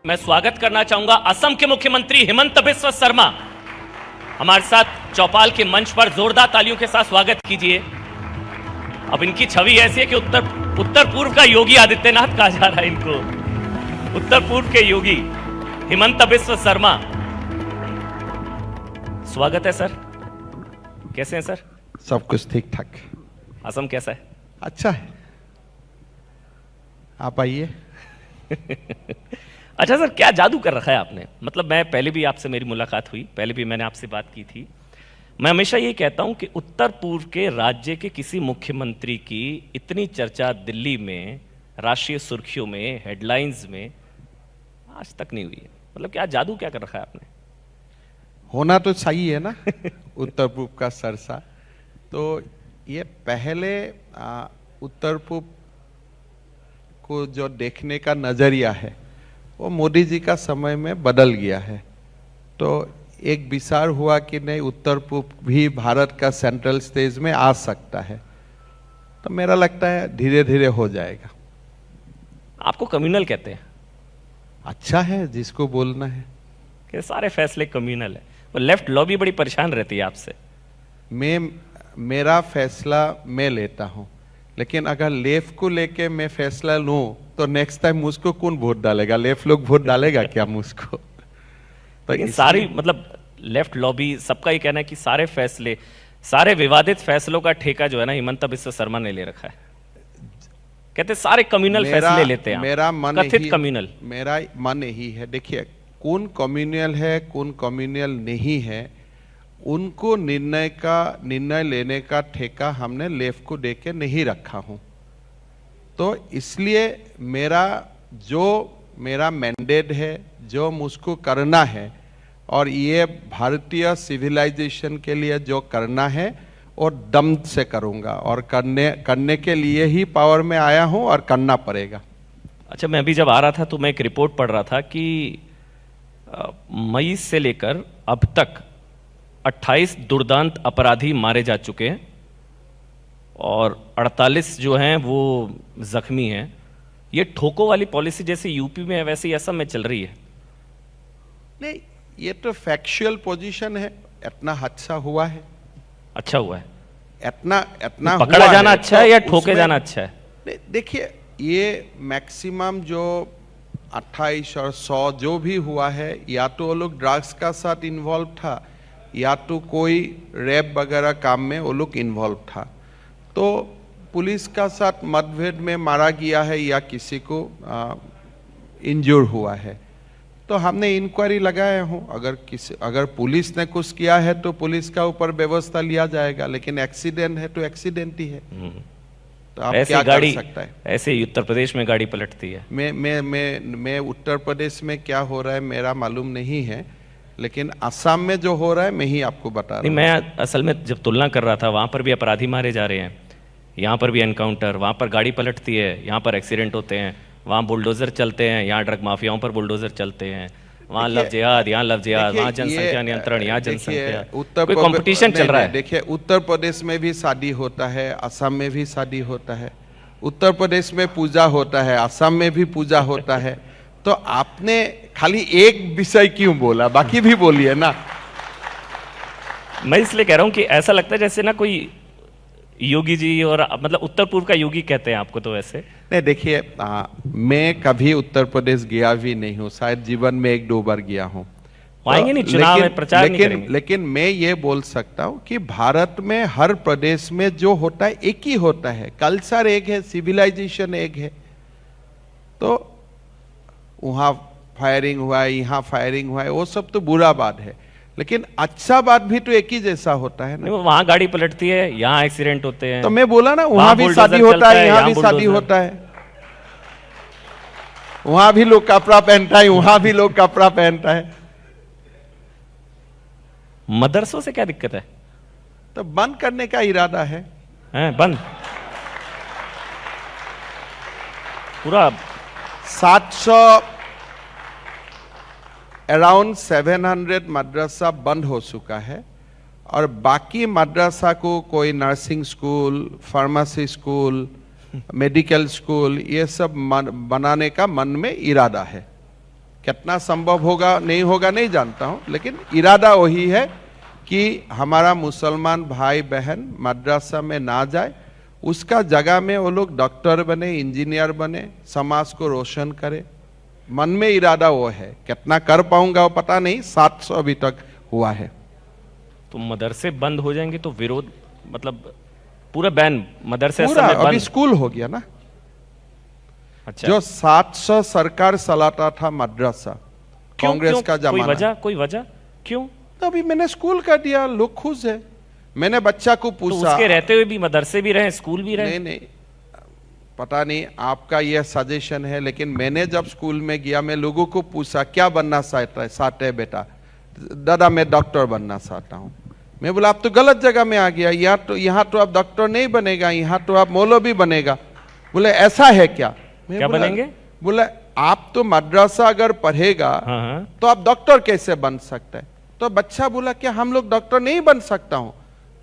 मैं स्वागत करना चाहूंगा असम के मुख्यमंत्री हिमंत बिस्वा शर्मा। हमारे साथ चौपाल के मंच पर जोरदार तालियों के साथ स्वागत कीजिए। अब इनकी छवि ऐसी है कि उत्तर पूर्व का योगी आदित्यनाथ कहा जा रहा है इनको। उत्तर पूर्व के योगी हिमंत बिस्वा शर्मा, स्वागत है सर। कैसे हैं सर? सब कुछ ठीक ठाक। असम कैसा है? अच्छा है, आप आइए। अच्छा सर, क्या जादू कर रखा है आपने? मतलब मैं पहले भी आपसे मेरी मुलाकात हुई, पहले भी मैंने आपसे बात की थी। मैं हमेशा ये कहता हूं कि उत्तर पूर्व के राज्य के किसी मुख्यमंत्री की इतनी चर्चा दिल्ली में, राष्ट्रीय सुर्खियों में, हेडलाइंस में आज तक नहीं हुई है। मतलब क्या जादू क्या कर रखा है आपने? होना तो सही है ना। उत्तर पूर्व का सरसा। तो ये पहले उत्तर पूर्व को जो देखने का नजरिया है वो मोदी जी का समय में बदल गया है। तो एक विचार हुआ कि नहीं, उत्तर पूर्व भी भारत का सेंट्रल स्टेज में आ सकता है। तो मेरा लगता है धीरे धीरे हो जाएगा। आपको कम्युनल कहते हैं? अच्छा है, जिसको बोलना है। कि सारे फैसले कम्युनल है। वो लेफ्ट लॉबी बड़ी परेशान रहती है आपसे। मेरा फैसला मैं लेता हूं, लेकिन अगर लेफ्ट को लेके मैं फैसला लूं तो नेक्स्ट टाइम मुझको कौन वोट डालेगा? लेफ्ट लोग वोट डालेगा क्या मुझको? तो सारी मतलब लेफ्ट लॉबी सबका ये कहना है कि सारे फैसले, सारे विवादित फैसलों का ठेका जो है ना हिमंत बिस्वा शर्मा ने ले रखा है। कहते सारे कम्युनल फैसले लेते हैं। मेरा मन कथित कम्युनल। मेरा मन यही है, देखिए कौन कम्युनल है कौन कम्युनल नहीं है, उनको निर्णय लेने का ठेका हमने लेफ्ट को देके नहीं रखा हूं। तो इसलिए मेरा मैंडेट है, जो मुझको करना है, और ये भारतीय सिविलाइजेशन के लिए जो करना है और दम से करूंगा, और करने के लिए ही पावर में आया हूं और करना पड़ेगा। अच्छा, मैं अभी जब आ रहा था तो मैं एक रिपोर्ट पढ़ रहा था कि मई से लेकर अब तक 28 दुर्दांत अपराधी मारे जा चुके हैं और 48 जो हैं वो जख्मी हैं। ये ठोको वाली पॉलिसी जैसे यूपी में है वैसे ही असम में चल रही है। नहीं, ये तो फैक्चुअल पोजीशन है। इतना हादसा हुआ है। अच्छा हुआ है? इतना पकड़ा जाना अच्छा है या ठोके जाना अच्छा है? नहीं, देखिए ये मैक्सिमम जो 28 और 100 जो भी हुआ है, या तो वो लोग ड्रग्स का साथ इन्वॉल्व था, या तो कोई रेप वगैरह काम में वो लोग इन्वॉल्व था। तो पुलिस का साथ मतभेद में मारा गया है या किसी को इंजूर हुआ है, तो हमने इंक्वायरी लगाया हूं। अगर पुलिस ने कुछ किया है तो पुलिस का ऊपर व्यवस्था लिया जाएगा, लेकिन एक्सीडेंट है तो एक्सीडेंट ही है। तो आप क्या कर सकता है? ऐसे ही उत्तर प्रदेश में गाड़ी पलटती है। मैं उत्तर प्रदेश में क्या हो रहा है मेरा मालूम नहीं है, लेकिन असम में जो हो रहा है मैं ही आपको बता रहा हूं। मैं असल में जब तुलना कर रहा था, वहां पर भी अपराधी मारे जा रहे हैं, यहाँ पर भी एनकाउंटर, वहां पर गाड़ी पलटती है, यहाँ पर एक्सीडेंट होते हैं, वहाँ बुलडोजर चलते हैं, यहाँ ड्रग माफियाओं पर बुलडोजर चलते हैं, वहाँ लव जिहाद, यहाँ लव जिहाद, वहाँ जनसंख्या नियंत्रण, यहाँ जनसंख्या, कोई कंपटीशन चल रहा है। देखिए उत्तर प्रदेश में भी शादी होता है, असम में भी शादी होता है। उत्तर प्रदेश में पूजा होता है, असम में भी पूजा होता है। तो आपने खाली एक विषय क्यों बोला? बाकी भी बोलिए ना। मैं इसलिए कह रहा हूं कि ऐसा लगता है जैसे ना कोई योगी जी, और मतलब उत्तर पूर्व का योगी कहते हैं आपको। तो वैसे नहीं, देखिए मैं कभी उत्तर प्रदेश गया भी नहीं हूं, शायद जीवन में 1-2 बार गया हूं। आएंगे नहीं, चुनाव में प्रचार नहीं करेंगे। लेकिन मैं ये बोल सकता हूं कि भारत में हर प्रदेश में जो होता है एक ही होता है, कल्चर एक है, सिविलाइजेशन एक है। तो वहां फायरिंग हुआ है, यहाँ फायरिंग हुआ है, वो सब तो बुरा बात है, लेकिन अच्छा बात भी तो एक ही जैसा होता है ना। वहां गाड़ी पलटती है, यहाँ एक्सीडेंट होते हैं। तो मैं बोला ना, वहां भी शादी होता है, यहाँ भी शादी होता है, वहां भी लोग कपड़ा पहनता है, वहां भी लोग कपड़ा पहनता है। मदरसों से क्या दिक्कत है? तो बंद करने का इरादा है। बंद पूरा 700 अराउंड 700 मदरसा बंद हो चुका है, और बाकी मदरसा को कोई nursing school, pharmacy school, medical school, ये सब बनाने का मन में इरादा है। कितना संभव होगा नहीं होगा नहीं जानता हूं, लेकिन इरादा वही है कि हमारा मुसलमान भाई बहन मदरसा में ना जाए, उसका जगह में वो लोग डॉक्टर बने, इंजीनियर बने, समाज को रोशन करे। मन में इरादा वो है, कितना कर पाऊंगा वो पता नहीं। 700 अभी तक हुआ है। तो मदरसे बंद हो जाएंगे तो विरोध, मतलब पूरा बैन मदरसे पूरा में अभी बंद। स्कूल हो गया ना। अच्छा, जो 700 सरकार चलाता था मदरसा, क्यों कांग्रेस क्यों? का कोई जमाना। कोई वजह क्यों? तो अभी मैंने स्कूल कर दिया, लोग खुश है। मैंने बच्चा को तो पूछा, उसके रहते हुए भी मदरसे भी रहे, स्कूल भी रहे। नहीं नहीं, पता नहीं आपका यह सजेशन है, लेकिन मैंने जब स्कूल में गया, मैं लोगों को पूछा क्या बनना चाहते हैं बेटा? दादा मैं डॉक्टर बनना चाहता हूँ। मैं बोला आप तो गलत जगह में आ गया, यहाँ तो आप डॉक्टर नहीं बनेगा, यहाँ तो आप मौलवी बनेगा। बोले ऐसा है क्या? मैं क्या बोला, बनेंगे? बोले आप तो मदरसा अगर पढ़ेगा हाँ हाँ। तो आप डॉक्टर कैसे बन सकते हैं? तो बच्चा बोला क्या हम लोग डॉक्टर नहीं बन सकता हूँ?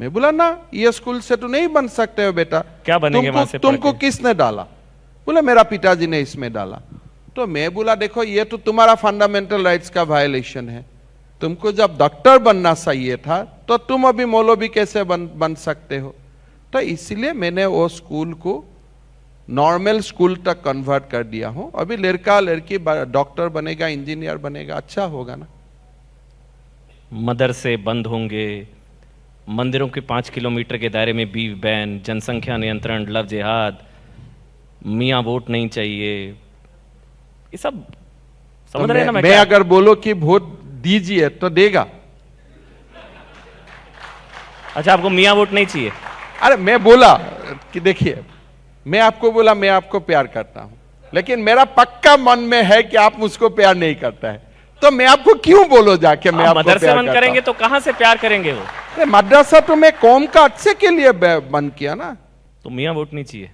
मैं बोला ना, ये स्कूल से तो नहीं बन सकते हो बेटा। क्या बनेंगे वहां से पढ़ तुमको के? किसने डाला? बोला मेरा पिताजी ने इसमें डाला। तो मैं बोला देखो ये तो तुम्हारा फंडामेंटल राइट्स का वायलेशन है। तुमको जब डॉक्टर बनना चाहिए था तो तुम अभी मौलवी कैसे बन सकते हो? तो इसलिए मैंने वो स्कूल को नॉर्मल स्कूल तक कन्वर्ट कर दिया हूं। अभी लड़का लड़की डॉक्टर बनेगा, इंजीनियर बनेगा, अच्छा होगा ना। मदरसे बंद होंगे, मंदिरों के 5 किलोमीटर के दायरे में बीफ बैन, जनसंख्या नियंत्रण, लव जिहाद, मियाँ वोट नहीं चाहिए, ये सब समझ तो रहे हैं ना? मैं क्या? अगर बोलो कि वोट दीजिए तो देगा। अच्छा, आपको मियाँ वोट नहीं चाहिए? अरे मैं बोला कि देखिए, मैं आपको बोला मैं आपको प्यार करता हूं, लेकिन मेरा पक्का मन में है कि आप मुझको प्यार नहीं करता है, तो मैं आपको क्यों बोलो जाके मैं आपको मदरसे प्यार बंद करता करेंगे तो कहां से प्यार करेंगे वो? हूं? मदरसा तो मैं कौम का अच्छे के लिए बंद किया ना। तो मियाँ वोट नहीं चाहिए?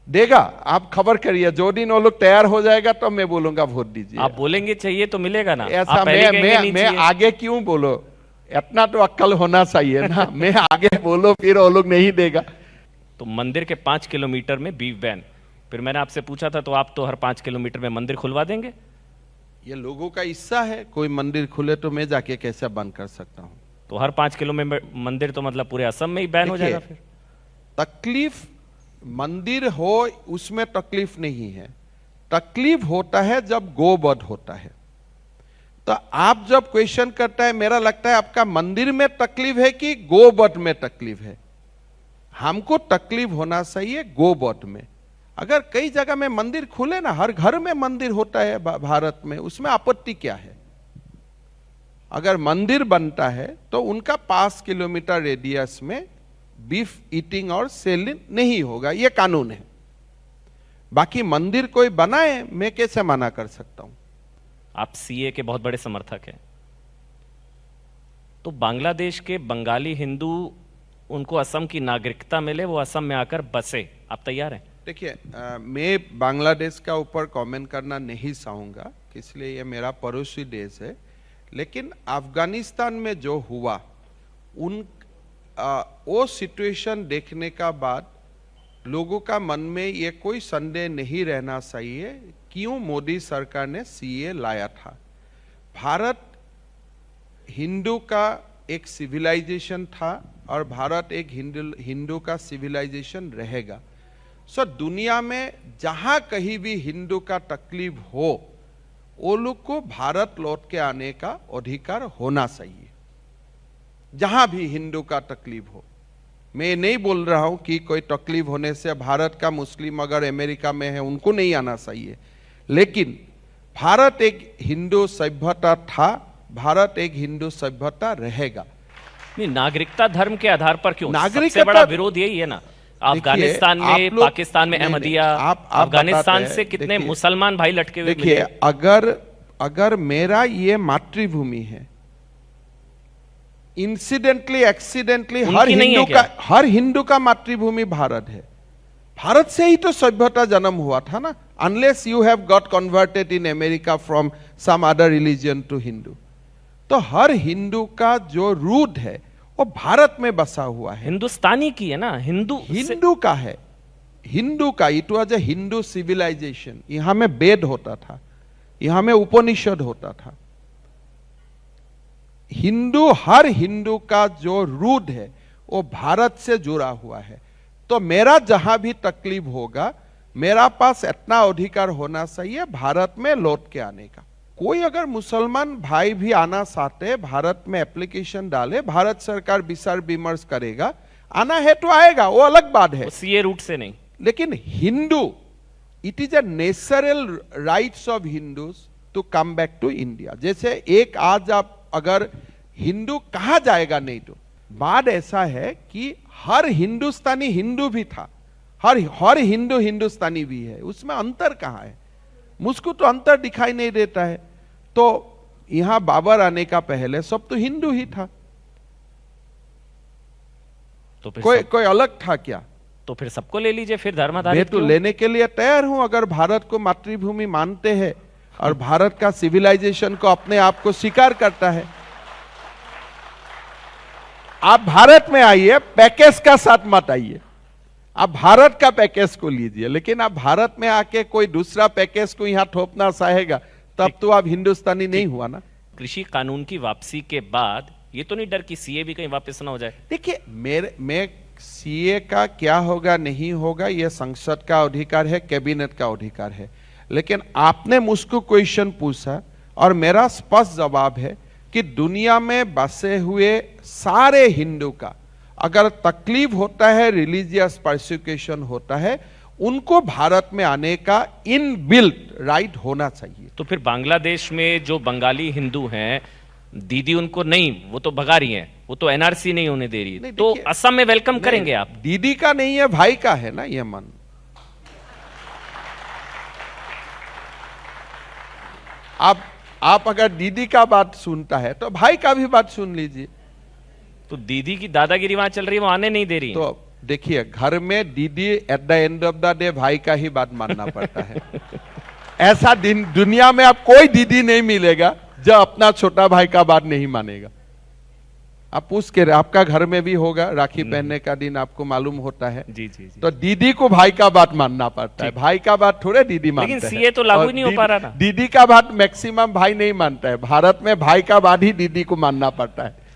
देगा, आप खबर करिए, जो दिन वो लोग तैयार हो जाएगा तो मैं बोलूंगा वोट दीजिए। आप बोलेंगे चाहिए तो मिलेगा ना। ऐसा आप पहले कहेंगे नहीं मैं चाहिए। आगे क्यों बोलो? इतना तो अक्ल होना चाहिए ना। मैं आगे बोलो फिर वो लोग नहीं देगा। तो मंदिर के 5 किलोमीटर में बीफ बैन, फिर मैंने आपसे पूछा था तो आप तो हर 5 किलोमीटर में मंदिर खुलवा देंगे? ये लोगों का हिस्सा है, कोई मंदिर खुले तो मैं जाके कैसे बंद कर सकता हूं? तो हर 5 किलोमीटर मंदिर तो मतलब पूरे असम में ही बैन हो देखिए, जाएगा फिर? तकलीफ मंदिर हो उसमें तकलीफ नहीं है, तकलीफ होता है जब गोवध होता है। तो आप जब क्वेश्चन करता है, मेरा लगता है आपका मंदिर में तकलीफ है कि गोवध में तकलीफ है। हमको तकलीफ होना चाहिए गोवध में। अगर कई जगह में मंदिर खुले ना, हर घर में मंदिर होता है भारत में, उसमें आपत्ति क्या है? अगर मंदिर बनता है तो उनका 5 किलोमीटर रेडियस में बीफ ईटिंग और सेलिंग नहीं होगा, यह कानून है। बाकी मंदिर कोई बनाए, मैं कैसे मना कर सकता हूं? आप सीए के बहुत बड़े समर्थक हैं, तो बांग्लादेश के बंगाली हिंदू, उनको असम की नागरिकता मिले, वो असम में आकर बसे, आप तैयार हैं? देखिए, मैं बांग्लादेश का ऊपर कमेंट करना नहीं चाहूंगा, इसलिए ये मेरा पड़ोसी देश है। लेकिन अफगानिस्तान में जो हुआ, वो सिचुएशन देखने का बाद लोगों का मन में ये कोई संदेह नहीं रहना चाहिए क्यों मोदी सरकार ने सीए लाया था। भारत हिंदू का एक सिविलाइजेशन था और भारत एक हिंदू का सिविलाइजेशन रहेगा। सो दुनिया में जहां कहीं भी हिंदू का तकलीफ हो, वो लोग को भारत लौट के आने का अधिकार होना चाहिए, जहां भी हिंदू का तकलीफ हो। मैं नहीं बोल रहा हूं कि कोई तकलीफ होने से भारत का मुस्लिम अगर अमेरिका में है उनको नहीं आना चाहिए, लेकिन भारत एक हिंदू सभ्यता था, भारत एक हिंदू सभ्यता रहेगा। नहीं, नागरिकता धर्म के आधार पर क्यों? नागरिकता- सबसे बड़ा विरोध यही है ना। अफगानिस्तान आप में, लोग- पाकिस्तान में नहीं, अहमदिया, आप अफगानिस्तान बताते से हैं, कितने देखिए- मुसलमान भाई लटके हुए देखिए, मिले। अगर मेरा ये मातृभूमि है, इंसिडेंटली एक्सीडेंटली उनकी हर हिंदू का मातृभूमि भारत है। भारत से ही तो सभ्यता जन्म हुआ था ना, unless you have got converted in America from some other religion to Hindu. तो हर हिंदू का जो रूट है वो भारत में बसा हुआ है, हिंदुस्तानी की है ना, हिंदू का है। हिंदू का, it was a Hindu civilisation. यहां में वेद होता था, यहाँ में उपनिषद होता था। हिंदू, हर हिंदू का जो रूट है वो भारत से जुड़ा हुआ है। तो मेरा जहां भी तकलीफ होगा, मेरा पास इतना अधिकार होना चाहिए भारत में लौट के आने का। कोई अगर मुसलमान भाई भी आना चाहते हैं, भारत में एप्लीकेशन डाले, भारत सरकार विचार विमर्श करेगा, आना है तो आएगा, वो अलग बात है, सीए रूट से नहीं। लेकिन Hindu, it is a natural rights of Hindus to come back to India. जैसे एक आज आप अगर हिंदू कहा जाएगा नहीं, तो बात ऐसा है कि हर हिंदुस्तानी हिंदू भी था, हर हिंदू हिंदुस्तानी भी है, उसमें अंतर कहां है? मुझको तो अंतर दिखाई नहीं देता है। तो यहां बाबर आने का पहले सब तो हिंदू ही था, तो फिर कोई अलग था क्या? तो फिर सबको ले लीजिए, फिर धर्म मैं आधारित तो लेने के लिए तैयार हूं, अगर भारत को मातृभूमि मानते हैं और भारत का सिविलाइजेशन को अपने आप को स्वीकार करता है। आप भारत में आइए, पैकेज का साथ मत आइए, आप भारत का पैकेज को लीजिए, लेकिन आप भारत में आके कोई दूसरा पैकेज को यहां थोपना चाहेगा, तब तो आप हिंदुस्तानी नहीं हुआ ना। कृषि कानून की वापसी के बाद ये तो नहीं डर कि सीए भी कहीं वापस ना हो जाए? देखिए, मैं सीए का क्या होगा नहीं होगा यह संसद का अधिकार है, कैबिनेट का अधिकार है, लेकिन आपने मुझको क्वेश्चन पूछा और मेरा स्पष्ट जवाब है कि दुनिया में बसे हुए सारे हिंदू का अगर तकलीफ होता है, रिलीजियस परसिक्यूशन होता है, उनको भारत में आने का इनबिल्ट राइट होना चाहिए। तो फिर बांग्लादेश में जो बंगाली हिंदू हैं, दीदी उनको नहीं, वो तो भगा रही हैं, वो तो एनआरसी नहीं होने दे रही, तो असम में वेलकम करेंगे आप? दीदी का नहीं है, भाई का है ना ये मन। आप अगर दीदी का बात सुनता है तो भाई का भी बात सुन लीजिए। तो दीदी की दादागिरी वहां चल रही है, वो आने नहीं दे रही। तो देखिए, घर में दीदी at the end of the day भाई का ही बात मानना पड़ता है। ऐसा दुनिया में आप कोई दीदी नहीं मिलेगा जो अपना छोटा भाई का बात नहीं मानेगा। आप पूछ के, आपका घर में भी होगा, राखी पहनने का दिन आपको मालूम होता है। जी जी जी। तो दीदी को भाई का बात मानना पड़ता है, भाई का बात थोड़े दीदी मानते हैं। लेकिन सीए तो लागू नहीं हो पा रहा ना। दीदी का बात मैक्सिमम भाई नहीं मानता है, भारत में भाई का बात ही दीदी को मानना पड़ता है।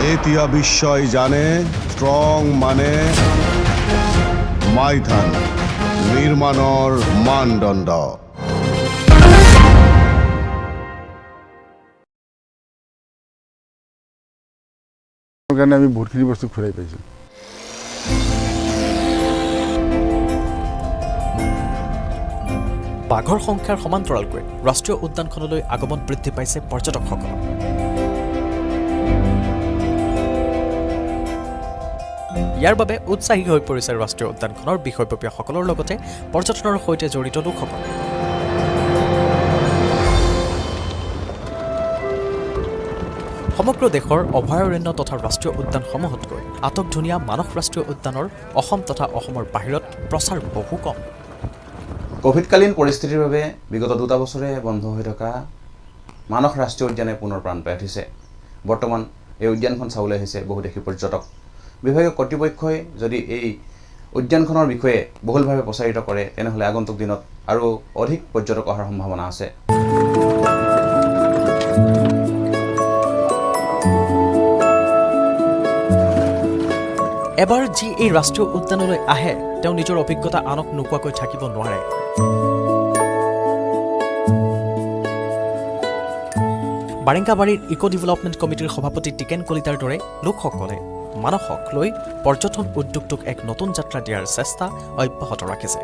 এতিয়া বিশ্বই জানে স্ট্রং মানে মাইথান নির্মাণৰ মানদণ্ড। কাৰণে আমি বহুতখিনি বস্তু ঘূৰাই পাইছোঁ। বাঘৰ সংখ্যাৰ সমান্তৰালকৈ ৰাষ্ট্ৰীয় উদ্যানখনলৈ আগমন বৃদ্ধি পাইছে পৰ্যটকসকলৰ। ইয়াৰ বাবে উৎসাহী হৈ পৰিছে ৰাষ্ট্ৰীয় উদ্যানখনৰ বিষয়ববীয়াসকলৰ লগতে পৰ্যটনৰ সৈতে জড়িত লোকসকল। সমগ্ৰ দেশৰ অভয়াৰণ্য তথা ৰাষ্ট্ৰীয় উদ্যানসমূহতকৈ আটকধুনীয়া মানস ৰাষ্ট্ৰীয় উদ্যানৰ অসম তথা অসমৰ বাহিৰত প্ৰচাৰ বহু কম। কোভিডকালীন পৰিস্থিতিৰ বাবে বিগত 2 বছৰে বন্ধ হৈ থকা মানস ৰাষ্ট্ৰীয় উদ্যানে পুনৰ প্ৰাণ পাই উঠিছে। বৰ্তমান এই উদ্যানখন চাবলৈ আহিছে বহুদেশী পৰ্যটক। বিভাগীয় কৰ্তৃপক্ষই যদি এই উদ্যানখনৰ বিষয়ে বহুলভাৱে প্ৰচাৰিত কৰে, তেনেহ'লে আগন্তুক দিনত আৰু অধিক পৰ্যটক অহাৰ সম্ভাৱনা আছে। এবাৰ যি এই ৰাষ্ট্ৰীয় উদ্যানলৈ আহে, তেওঁ নিজৰ অভিজ্ঞতা আনক নোকোৱাকৈ থাকিব নোৱাৰে। বাৰিংগাবাৰীৰ ইকো ডেভেলপমেণ্ট কমিটিৰ সভাপতি টিকেন কলিতাৰ দৰে লোকসকলে মানসক লৈ পৰ্যটন উদ্যোগটোক এক নতুন যাত্ৰা দিয়াৰ চেষ্টা অব্যাহত ৰাখিছে।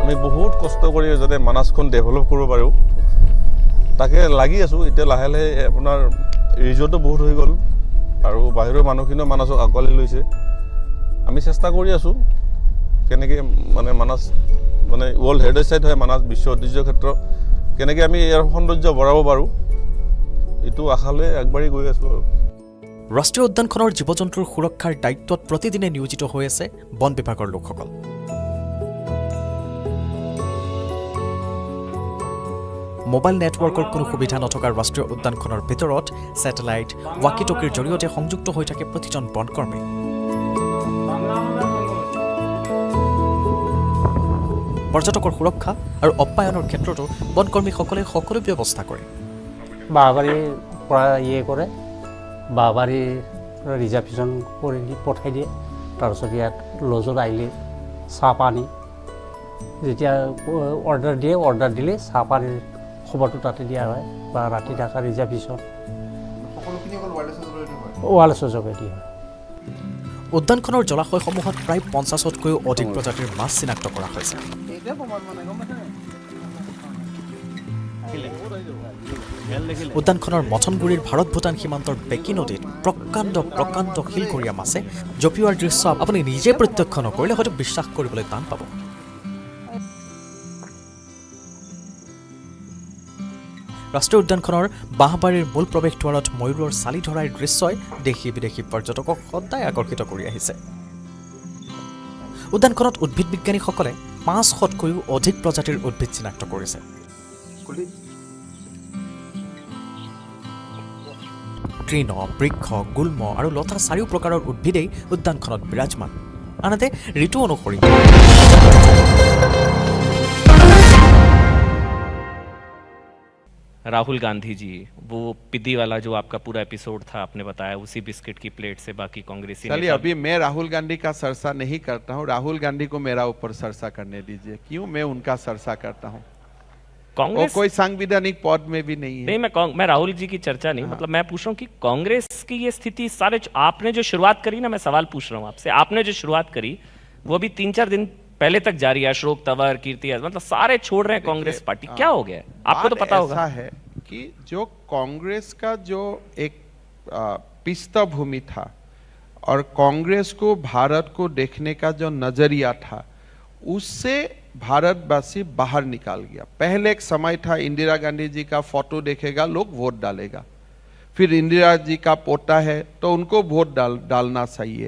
আমি বহুত কষ্ট কৰি যাতে মানসখন ডেভেলপ কৰিব পাৰোঁ, তাকে লাগি আছোঁ। এতিয়া লাহে লাহে আপোনাৰ ৰিজৰ্টো বহুত হৈ গ'ল আৰু বাহিৰৰ মানুহখিনিও মানসক আঁকোৱালি লৈছে। আমি চেষ্টা কৰি আছোঁ কেনেকৈ মানে মানস মানে ৱৰ্ল্ড হেৰিটেজ চাইট হয় মানস বিশ্ব ঐতিহ্য ক্ষেত্ৰ, কেনেকৈ আমি ইয়াৰ সৌন্দৰ্য বঢ়াব পাৰোঁ, এইটো আশালৈ আগবাঢ়ি গৈ আছোঁ। আৰু ৰাষ্ট্ৰীয় উদ্যানখনৰ জীৱ জন্তুৰ সুৰক্ষাৰ দায়িত্বত প্ৰতিদিনে নিয়োজিত হৈ আছে বন বিভাগৰ লোকসকল। মোবাইল নেটৱৰ্কৰ কোনো সুবিধা নথকা ৰাষ্ট্ৰীয় উদ্যানখনৰ ভিতৰত ছেটেলাইট ৱাকি টকিৰ জৰিয়তে সংযুক্ত হৈ থাকে প্ৰতিজন বনকৰ্মী পৰ্যটকৰ সুৰক্ষা আৰু অপ্যায়নৰ ক্ষেত্ৰতো বনকৰ্মীসকলে সকলো ব্যৱস্থা কৰে বাঁহবাৰীৰ পৰা কৰে বাঁহবাৰীৰ ৰিজাৰ্ভেশ্যন কৰি পঠাই দিয়ে তাৰপিছত ইয়াত লজত আহিলে চাহ পানী যেতিয়া অৰ্ডাৰ দিলে চাহ পানীৰ খবৰটো তাতে দিয়া হয় বা ৰাতি থকা ৰিজাৰ্ভেশ্যন ৱাৰলেছৰ যোগেদি হয় উদ্যানখনৰ জলাশয়সমূহত প্ৰায় 50তকৈও অধিক প্ৰজাতিৰ মাছ চিনাক্ত কৰা হৈছে উদ্যানখনৰ মথনগুৰিৰ ভাৰত ভূটান সীমান্তৰ বেকী নদীত প্ৰকাণ্ড শিলকৰীয়া মাছে জঁপিওৱাৰ দৃশ্য আপুনি নিজে প্ৰত্যক্ষ নকৰিলে হয়তো বিশ্বাস কৰিবলৈ টান পাব ৰাষ্ট্ৰীয় উদ্যানখনৰ বাঁহবাৰীৰ মূল প্ৰৱেশদ্বাৰত ময়ূৰৰ চালি ধৰাৰ দৃশ্যই দেশী বিদেশী পৰ্যটকক সদায় আকৰ্ষিত কৰি আহিছে উদ্যানখনত উদ্ভিদ বিজ্ঞানীসকলে 500তকৈও অধিক প্ৰজাতিৰ উদ্ভিদ চিনাক্ত কৰিছে তৃণ বৃক্ষ গুল্ম আৰু লতা চাৰিও প্ৰকাৰৰ উদ্ভিদেই উদ্যানখনত বিৰাজমান আনহাতে ঋতু অনুসৰি राहुल गांधी जी वो पिद्दी वाला जो आपका पूरा एपिसोड था आपने बताया उसी बिस्किट की प्लेट से बाकी कांग्रेसी चलिए अभी मैं राहुल गांधी का सरसा नहीं करता हूं राहुल गांधी को मेरा ऊपर सरसा करने दीजिए क्यों मैं उनका सरसा करता हूं वो कांग्रेस कोई संवैधानिक पद में भी नहीं है नहीं मैं राहुल जी की चर्चा नहीं मतलब मैं पूछ रहा हूँ कि कांग्रेस की ये स्थिति सारे आपने जो शुरुआत करी ना मैं सवाल पूछ रहा हूँ आपसे आपने जो शुरुआत करी वो अभी 3-4 दिन पहले तक जारी है अशोक तंवर कीर्ति मतलब सारे छोड़ रहे हैं कांग्रेस पार्टी क्या हो गया आपको तो पता होगा ऐसा है कि जो कांग्रेस का जो एक पृष्ठभूमि था और कांग्रेस को भारत को देखने का जो नजरिया था उससे भारतवासी बाहर निकाल गया पहले एक समय था इंदिरा गांधी जी का फोटो देखेगा लोग वोट डालेगा फिर इंदिरा जी का पोता है तो उनको वोट डालना चाहिए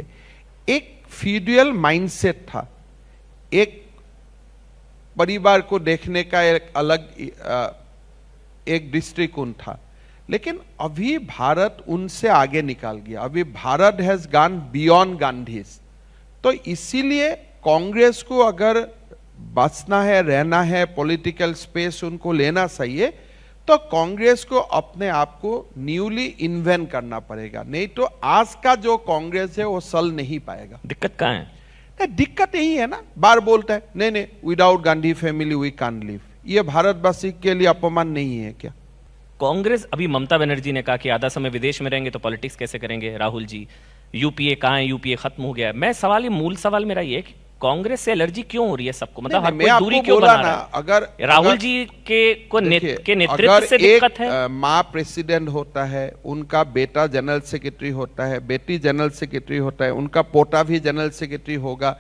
एक फ्यूडल माइंडसेट था एक परिवार को देखने का एक अलग एक दृष्टिकोण था लेकिन अभी भारत उनसे आगे निकाल गया अभी Bharat has gone beyond Gandhi's तो इसीलिए कांग्रेस को अगर बचना है रहना है पॉलिटिकल स्पेस उनको लेना चाहिए तो कांग्रेस को अपने आप को न्यूली इन्वेंट करना पड़ेगा नहीं तो आज का जो कांग्रेस है वो सल नहीं पाएगा दिक्कत कहाँ है दिक्कत यही है ना बार बोलता है नहीं without Gandhi family we can't live ये भारतवासी के लिए अपमान नहीं है क्या कांग्रेस अभी ममता बनर्जी ने कहा कि आधा समय विदेश में रहेंगे तो पॉलिटिक्स कैसे करेंगे राहुल जी यूपीए कहाँ है यूपीए खत्म हो गया मैं मूल सवाल मेरा ये कि कांग्रेस से एलर्जी क्यों हो रही है सबको मतलब हर कोई दूरी क्यों बना रहा है अगर राहुल जी के नेतृत्व से दिक्कत है माँ प्रेसिडेंट होता है उनका बेटा जनरल सेक्रेटरी होता है बेटी जनरल सेक्रेटरी होता है उनका पोता भी जनरल सेक्रेटरी होगा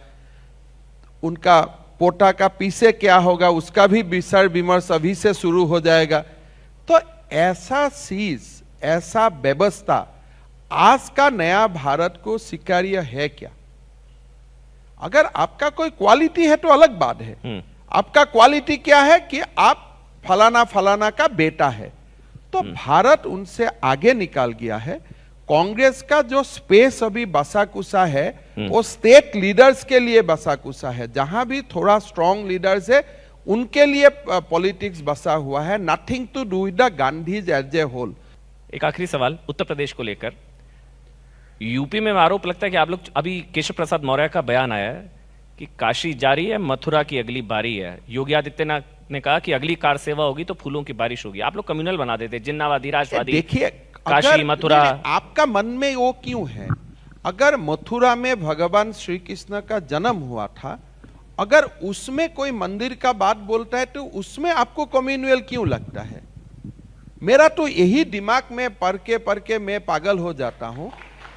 उनका पोता का पीछे क्या होगा उसका भी विचार विमर्श अभी से शुरू हो जाएगा तो ऐसा चीज ऐसा व्यवस्था आज का नया भारत को स्वीकार्य है क्या अगर आपका कोई क्वालिटी है तो अलग बात है आपका क्वालिटी क्या है कि आप फलाना फलाना का बेटा है तो भारत उनसे आगे निकाल गया है कांग्रेस का जो स्पेस अभी बसा कुसा है वो स्टेट लीडर्स के लिए बसा कुसा है जहां भी थोड़ा स्ट्रॉन्ग लीडर्स है उनके लिए पॉलिटिक्स बसा हुआ है nothing to do with the Gandhis as a whole एक आखिरी सवाल उत्तर प्रदेश को लेकर यूपी में आरोप लगता है कि आप लोग अभी केशव प्रसाद मौर्य का बयान आया है कि काशी जारी है मथुरा की अगली बारी है योगी आदित्यनाथ ने कहा कि अगली कार सेवा होगी तो फूलों की बारिश होगी आप लोग कम्युनल बना देते जिन्नावादी राजवादी देखिए काशी मथुरा आपका मन में वो क्यों है अगर मथुरा में भगवान श्री कृष्ण का जन्म हुआ था अगर उसमें कोई मंदिर का बात बोलता है तो उसमें आपको कम्युनल क्यों लगता है मेरा तो यही दिमाग में पढ़ के मैं पागल हो जाता हूं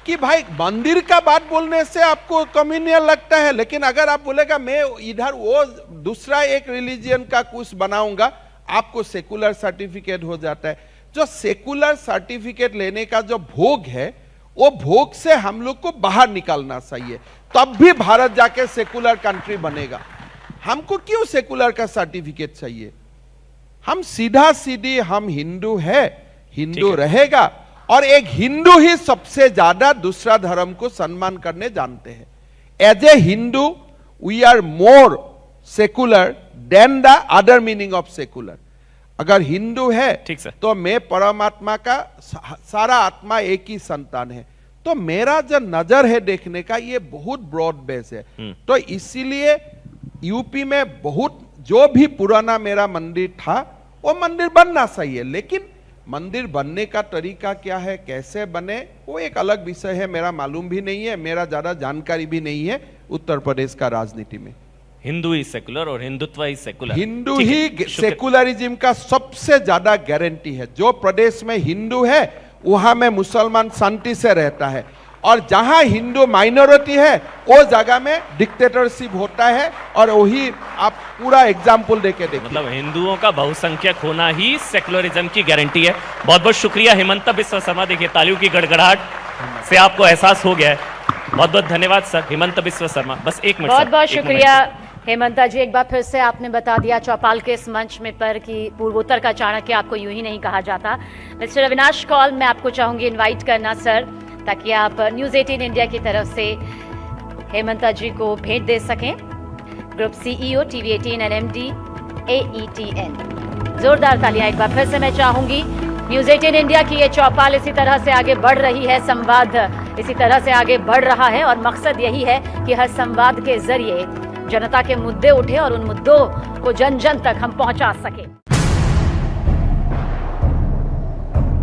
कि भाई मंदिर का बात बोलने से आपको कम्युनल लगता है लेकिन अगर आप बोलेगा मैं इधर वो दूसरा एक रिलीजियन का कुछ बनाऊंगा आपको सेकुलर सर्टिफिकेट हो जाता है जो सेकुलर सर्टिफिकेट लेने का जो भोग है वो भोग से हम लोग को बाहर निकालना चाहिए तब भी भारत जाके सेकुलर कंट्री बनेगा हमको क्यों सेकुलर का सर्टिफिकेट चाहिए हम सीधा सीधी हम हिंदू है, हिंदू रहेगा, और एक हिंदू ही सबसे ज्यादा दूसरा धर्म को सम्मान करने जानते हैं। As a Hindu we are more secular than the other meaning of secular. अगर हिंदू है ठीक सर। तो मैं परमात्मा का सारा आत्मा एक ही संतान है। तो मेरा जो नजर है देखने का ये बहुत ब्रॉड बेस है। तो इसीलिए यूपी में बहुत जो भी पुराना मेरा मंदिर था वो मंदिर बनना सही है, लेकिन मंदिर बनने का तरीका क्या है, कैसे बने, वो एक अलग विषय है। मेरा मालूम भी नहीं है, मेरा ज्यादा जानकारी भी नहीं है उत्तर प्रदेश का राजनीति में। हिंदू ही सेकुलर और हिंदुत्व ही सेकुलर। हिंदू ही सेकुलरिज्म का सबसे ज्यादा गारंटी है। जो प्रदेश में हिंदू है वहां में मुसलमान शांति से रहता है, और जहां हिंदू माइनॉरिटी है वो जगह में डिक्टेटरशिप होता है। और वही आप पूरा एग्जाम्पल देके देखिए। मतलब हिंदुओं का बहुसंख्यक होना ही सेकुलरिज्म की गारंटी है। बहुत बहुत शुक्रिया हेमंत बिस्वा शर्मा। देखिए तालियों की गड़गड़ाहट से आपको एहसास हो गया है। बहुत बहुत धन्यवाद सर, हेमंत बिस्वा शर्मा। बस एक मिनट। बहुत बहुत शुक्रिया हेमंता जी। एक बार फिर से आपने बता दिया चौपाल के इस मंच में पर कि पूर्वोत्तर का चाणक्य आपको यूं ही नहीं कहा जाता। मिस्टर अविनाश कौल, मैं आपको चाहूंगी इनवाइट करना सर, ताकि आप न्यूज़ 18 इंडिया की तरफ से हेमंता जी को भेंट दे सकें। Group CEO TV 18 NMD AETN। जोरदार तालियां एक बार फिर से मैं चाहूंगी। न्यूज़ 18 इंडिया की ये चौपाल इसी तरह से आगे बढ़ रही है, संवाद इसी तरह से आगे बढ़ रहा है, और मकसद यही है कि हर संवाद के जरिए जनता के मुद्दे उठे और उन मुद्दों को जन जन तक हम पहुंचा सकें।